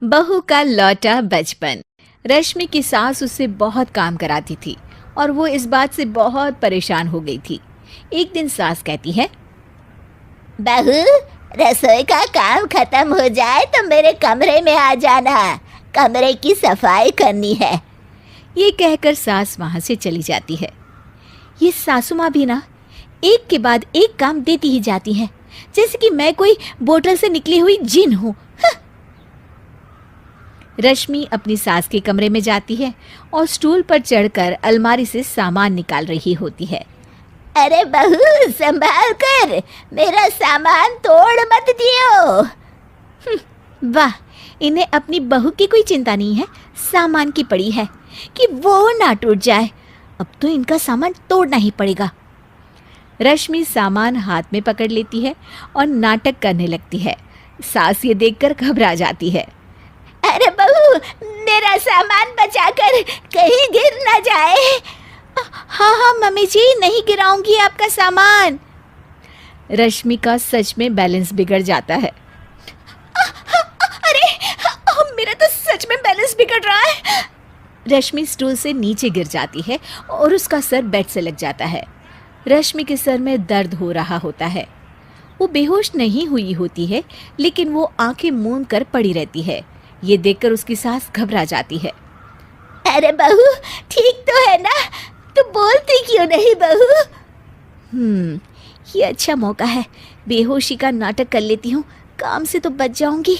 बहू का लौटा बचपन। रश्मि की सास उससे बहुत काम कराती थी और वो इस बात से बहुत परेशान हो गई थी। एक दिन सास कहती है, बहू, रसोई का काम खत्म हो जाए तो मेरे कमरे में आ जाना। कमरे की सफाई करनी है। ये कहकर सास वहां से चली जाती है। ये सासू माँ भी ना एक के बाद एक काम देती ही जाती हैं, जैसे कि मैं कोई बोतल से निकली हुई जिन हूँ। रश्मि अपनी सास के कमरे में जाती है और स्टूल पर चढ़कर अलमारी से सामान निकाल रही होती है। अरे बहू, संभाल कर, मेरा सामान तोड़ मत दियो। वाह, इन्हें अपनी बहू की कोई चिंता नहीं है, सामान की पड़ी है कि वो ना टूट जाए। अब तो इनका सामान तोड़ना ही पड़ेगा। रश्मि सामान हाथ में पकड़ लेती है और नाटक करने लगती है। सास ये देखकर घबरा जाती है। अरे बहू, मेरा सामान बचाकर कहीं गिर न जाए। हाँ हाँ मम्मी जी, नहीं गिराऊंगी आपका सामान। रश्मि का सच में बैलेंस बिगड़ जाता है। अरे मेरा तो सच में बैलेंस बिगड़ रहा है। रश्मि स्टूल से नीचे गिर जाती है और उसका सर बेड से लग जाता है। रश्मि के सर में दर्द हो रहा होता है। वो बेहोश नहीं हुई होती है, लेकिन वो आंखें मूंद कर पड़ी रहती है। ये देखकर उसकी सास घबरा जाती है। अरे बहू, ठीक तो है ना? तू बोलती क्यों नहीं बहू? ये अच्छा मौका है, बेहोशी का नाटक कर लेती हूँ, काम से तो बच जाऊंगी।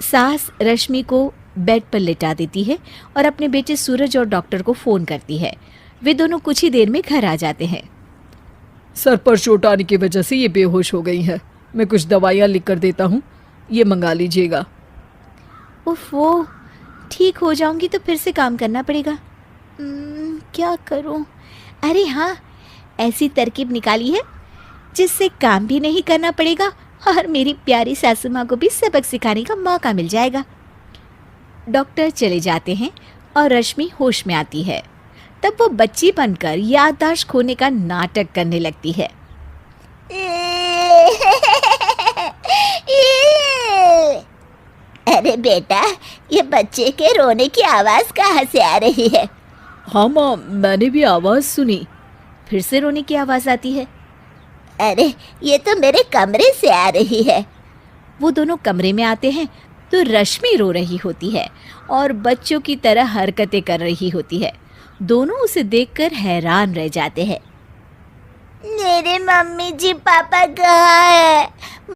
सास रश्मि को बेड पर लेटा देती है और अपने बेटे सूरज और डॉक्टर को फोन करती है। वे दोनों कुछ ही देर में घर आ जाते हैं। सर पर चोट आने की वजह से ये बेहोश हो गई है। मैं कुछ दवाइयाँ लिख कर देता हूँ, ये मंगा लीजिएगा। उफ, वो ठीक हो जाऊंगी तो फिर से काम करना पड़ेगा। क्या करूं? अरे हाँ, ऐसी तरकीब निकाली है जिससे काम भी नहीं करना पड़ेगा और मेरी प्यारी सासू माँ को भी सबक सिखाने का मौका मिल जाएगा। डॉक्टर चले जाते हैं और रश्मि होश में आती है। तब वो बच्ची बनकर याददाश्त खोने का नाटक करने लगती है। अरे बेटा, ये बच्चे के रोने की आवाज कहाँ से आ रही है? हाँ माँ, मैंने भी आवाज़ सुनी। फिर से रोने की आवाज़ आती है। अरे, ये तो मेरे कमरे से आ रही है। वो दोनों कमरे में आते हैं तो रश्मि रो रही होती है और बच्चों की तरह हरकतें कर रही होती है। दोनों उसे देखकर हैरान रह जाते हैं। मेरे मम्मी जी पापा कहाँ है?